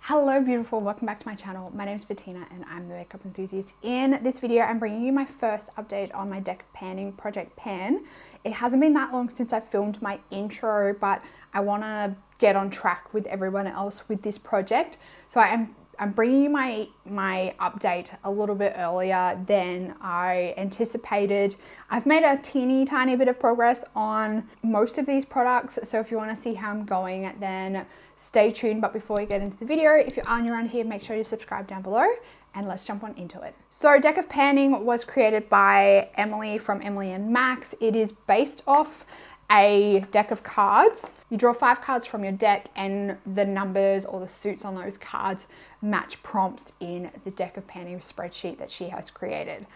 Hello beautiful, welcome back to my channel. My name is Bettina and I'm the makeup enthusiast. In this video, I'm bringing you my first update on my deck panning project pan. It hasn't been that long since I filmed my intro, but I want to get on track with everyone else with this project. So I'm bringing you my update a little bit earlier than I anticipated. I've made a teeny tiny bit of progress on most of these products. So if you want to see how I'm going, then stay tuned. But before we get into the video, if you are new around here, make sure you subscribe down below and let's jump on into it. So Deck of Panning was created by Emily from Emily and Max. It is based off a deck of cards. You draw 5 cards from your deck and the numbers or the suits on those cards match prompts in the Deck of Panning spreadsheet that she has created.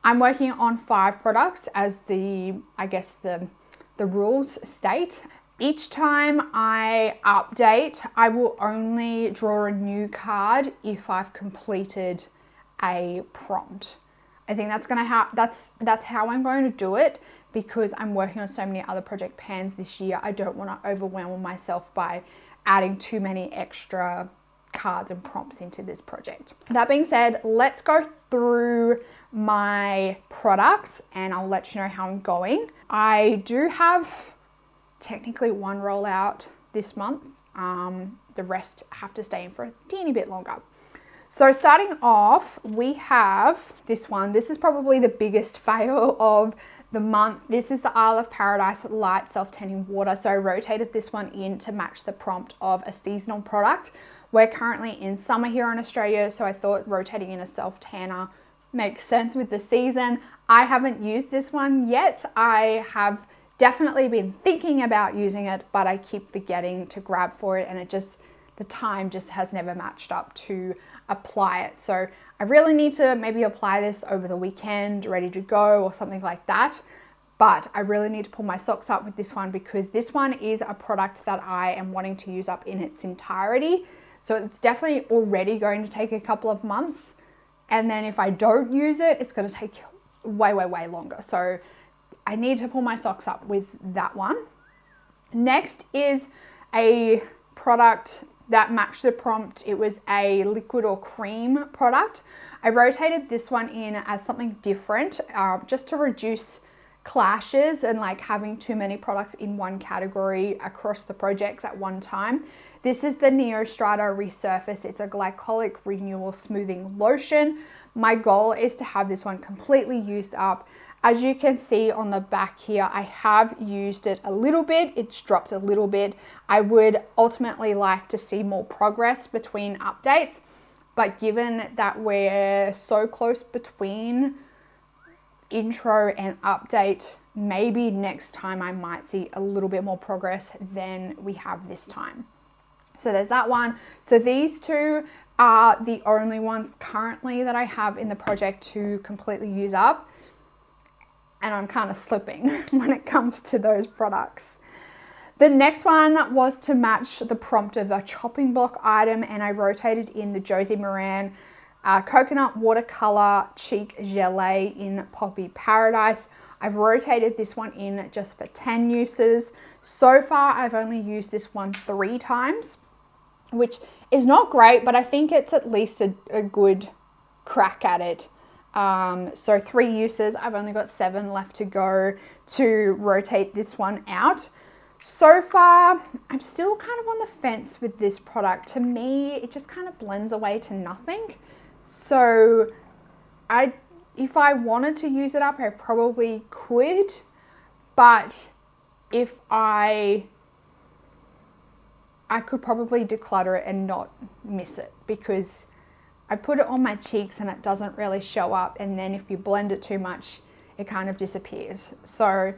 I'm working on 5 products as the rules state. Each time I update, I will only draw a new card if I've completed a prompt. I think that's how I'm going to do it, because I'm working on so many other project pans this year. I don't want to overwhelm myself by adding too many extra cards and prompts into this project. That being said, let's go through my products and I'll let you know how I'm going. I do have technically 1 rollout this month. The rest have to stay in for a teeny bit longer. So starting off, we have this one. This is probably the biggest fail of the month. This is the Isle of Paradise Light Self-Tanning Water. So I rotated this one in to match the prompt of a seasonal product. We're currently in summer here in Australia, so I thought rotating in a self-tanner makes sense with the season. I haven't used this one yet. I have definitely been thinking about using it, but I keep forgetting to grab for it, and the time just has never matched up to apply it. So I really need to maybe apply this over the weekend, ready to go or something like that. But I really need to pull my socks up with this one, because this one is a product that I am wanting to use up in its entirety. So it's definitely already going to take a couple of months. And then if I don't use it, it's going to take way, way, way longer. So I need to pull my socks up with that one. Next is a product that matched the prompt. It was a liquid or cream product. I rotated this one in as something different, just to reduce clashes and like having too many products in one category across the projects at one time. This is the Neo Strata Resurface. It's a glycolic renewal smoothing lotion. My goal is to have this one completely used up. As you can see on the back here, I have used it a little bit. It's dropped a little bit. I would ultimately like to see more progress between updates, but given that we're so close between intro and update, maybe next time I might see a little bit more progress than we have this time. So there's that one. So these 2 are the only ones currently that I have in the project to completely use up. And I'm kind of slipping when it comes to those products. The next one was to match the prompt of a chopping block item, and I rotated in the Josie Moran Coconut Watercolor Cheek Gelée in Poppy Paradise. I've rotated this one in just for 10 uses. So far, I've only used this one 3 times, which is not great, but I think it's at least a good crack at it. So 3 uses, I've only got 7 left to go to rotate this one out. So far, I'm still kind of on the fence with this product. To me, it just kind of blends away to nothing. So if I wanted to use it up, I probably could, but if I could probably declutter it and not miss it, because I put it on my cheeks and it doesn't really show up, and then if you blend it too much, it kind of disappears. So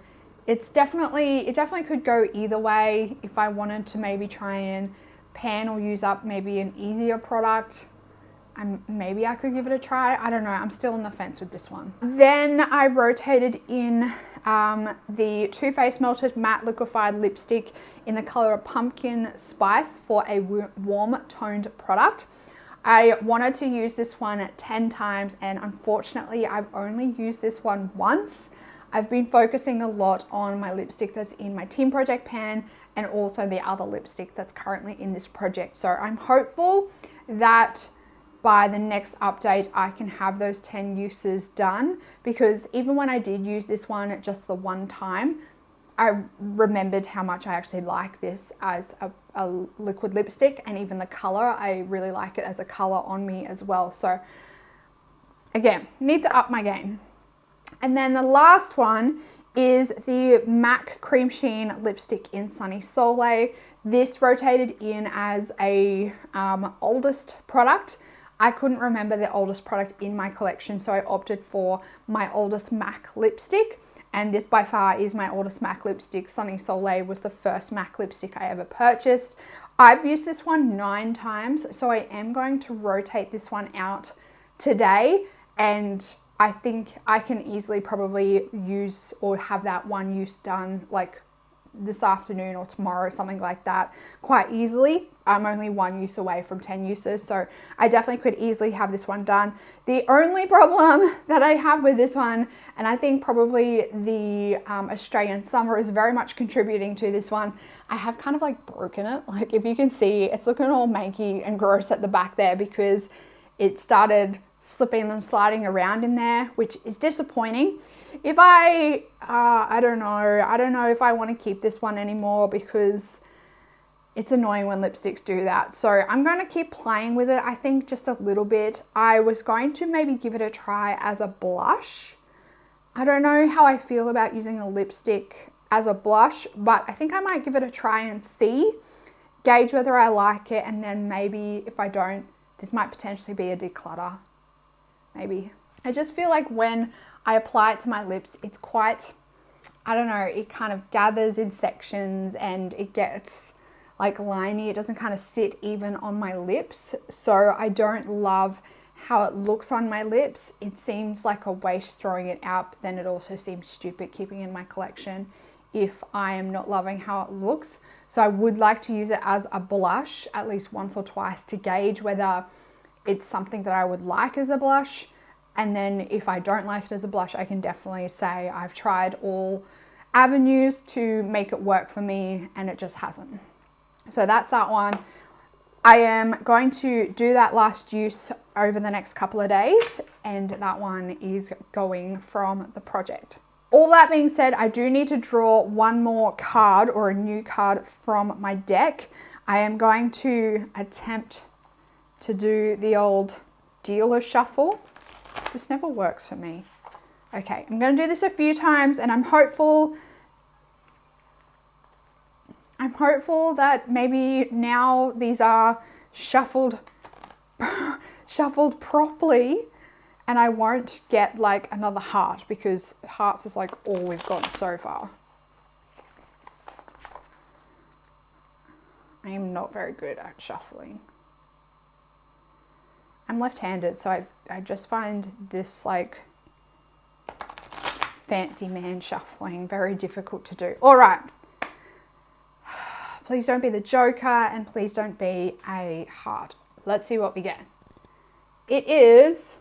it definitely could go either way. If I wanted to maybe try and pan or use up maybe an easier product, maybe I could give it a try. I don't know, I'm still on the fence with this one. Then I rotated in the Too Faced Melted Matte Liquefied Lipstick in the color Pumpkin Spice for a warm toned product. I wanted to use this one 10 times, and unfortunately I've only used this one once. I've been focusing a lot on my lipstick that's in my team project pan and also the other lipstick that's currently in this project. So I'm hopeful that by the next update, I can have those 10 uses done, because even when I did use this one just the one time, I remembered how much I actually like this as a liquid lipstick, and even the color, I really like it as a color on me as well. So again, need to up my game. And then the last one is the MAC Cream Sheen Lipstick in Sunny Soleil. This rotated in as a oldest product. I couldn't remember the oldest product in my collection, so I opted for my oldest MAC lipstick. And this by far is my oldest MAC lipstick. Sunny Soleil was the first MAC lipstick I ever purchased. I've used this one 9 times, so I am going to rotate this one out today, and I think I can easily probably use or have that one use done like this afternoon or tomorrow, something like that, quite easily. I'm only 1 use away from 10 uses, so I definitely could easily have this one done. The only problem that I have with this one, and I think probably the Australian summer is very much contributing to this one, I have kind of like broken it. Like if you can see, it's looking all manky and gross at the back there because it started slipping and sliding around in there, which is disappointing. If I don't know if I want to keep this one anymore, because it's annoying when lipsticks do that. So I'm going to keep playing with it, I think, just a little bit. I was going to maybe give it a try as a blush. I don't know how I feel about using a lipstick as a blush, but I think I might give it a try and see, gauge whether I like it, and then maybe if I don't, this might potentially be a declutter. Maybe. I just feel like when I apply it to my lips, it's quite, I don't know, it kind of gathers in sections and it gets like liney. It doesn't kind of sit even on my lips. So I don't love how it looks on my lips. It seems like a waste throwing it out, but then it also seems stupid keeping it in my collection if I am not loving how it looks. So I would like to use it as a blush at least once or twice to gauge whether it's something that I would like as a blush. And then if I don't like it as a blush, I can definitely say I've tried all avenues to make it work for me and it just hasn't. So that's that one. I am going to do that last use over the next couple of days, and that one is going from the project. All that being said, I do need to draw one more card, or a new card from my deck. I am going to attempt to do the old dealer shuffle. This never works for me. Okay, I'm going to do this a few times, and I'm hopeful that maybe now these are shuffled properly, and I won't get like another heart, because hearts is like all we've got so far. I am not very good at shuffling. I'm left-handed, so I just find this like fancy man shuffling very difficult to do. All right. Please don't be the Joker, and please don't be a heart. Let's see what we get. It's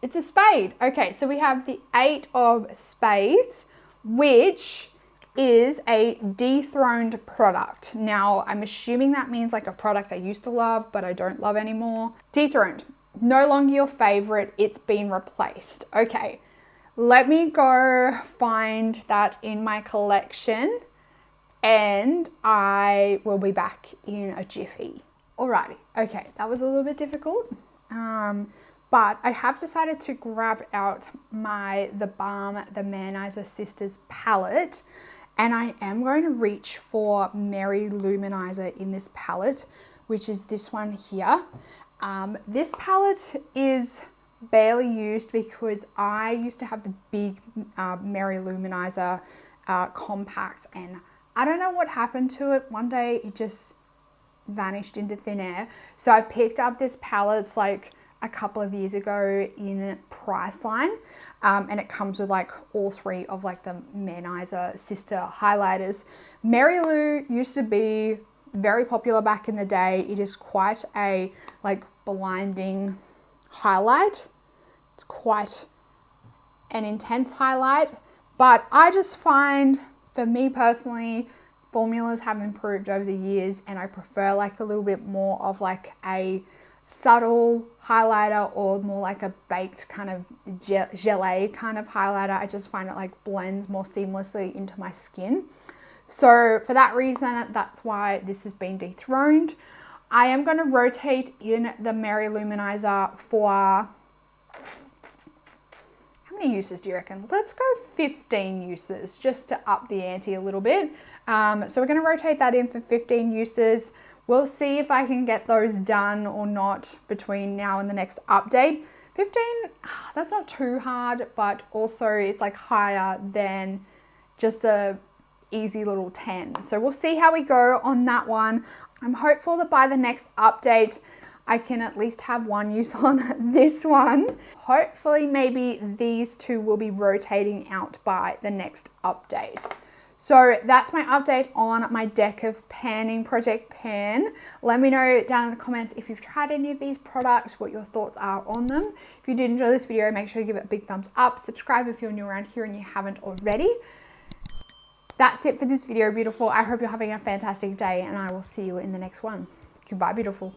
a spade. Okay, so we have the 8 of spades, which is a dethroned product. Now, I'm assuming that means like a product I used to love, but I don't love anymore. Dethroned. No longer your favorite. It's been replaced. Okay, let me go find that in my collection, and I will be back in a jiffy. Alrighty, okay, that was a little bit difficult, but I have decided to grab out the Balm The Manizer Sisters palette, and I am going to reach for Merry Luminizer in this palette, which is this one here. This palette is barely used because I used to have the big Merry Luminizer compact, and I don't know what happened to it. One day it just vanished into thin air. So I picked up this palette like a couple of years ago in Priceline, and it comes with like all 3 of like the Manizer sister highlighters. Mary Lou used to be very popular back in the day. It is quite a like blinding highlight. It's quite an intense highlight, but I just find, for me personally, formulas have improved over the years, and I prefer like a little bit more of like a subtle highlighter or more like a baked kind of gelée kind of highlighter. I just find it like blends more seamlessly into my skin. So for that reason, that's why this has been dethroned. I am going to rotate in the Mary Luminizer for, how many uses do you reckon? Let's go 15 uses just to up the ante a little bit. So we're going to rotate that in for 15 uses. We'll see if I can get those done or not between now and the next update. 15, that's not too hard, but also it's like higher than just a easy little 10. So we'll see how we go on that one. I'm hopeful that by the next update, I can at least have one use on this one. Hopefully maybe these two will be rotating out by the next update. So that's my update on my deck of panning project pan. Let me know down in the comments if you've tried any of these products, what your thoughts are on them. If you did enjoy this video, make sure you give it a big thumbs up. Subscribe if you're new around here and you haven't already. That's it for this video, beautiful. I hope you're having a fantastic day and I will see you in the next one. Goodbye, beautiful.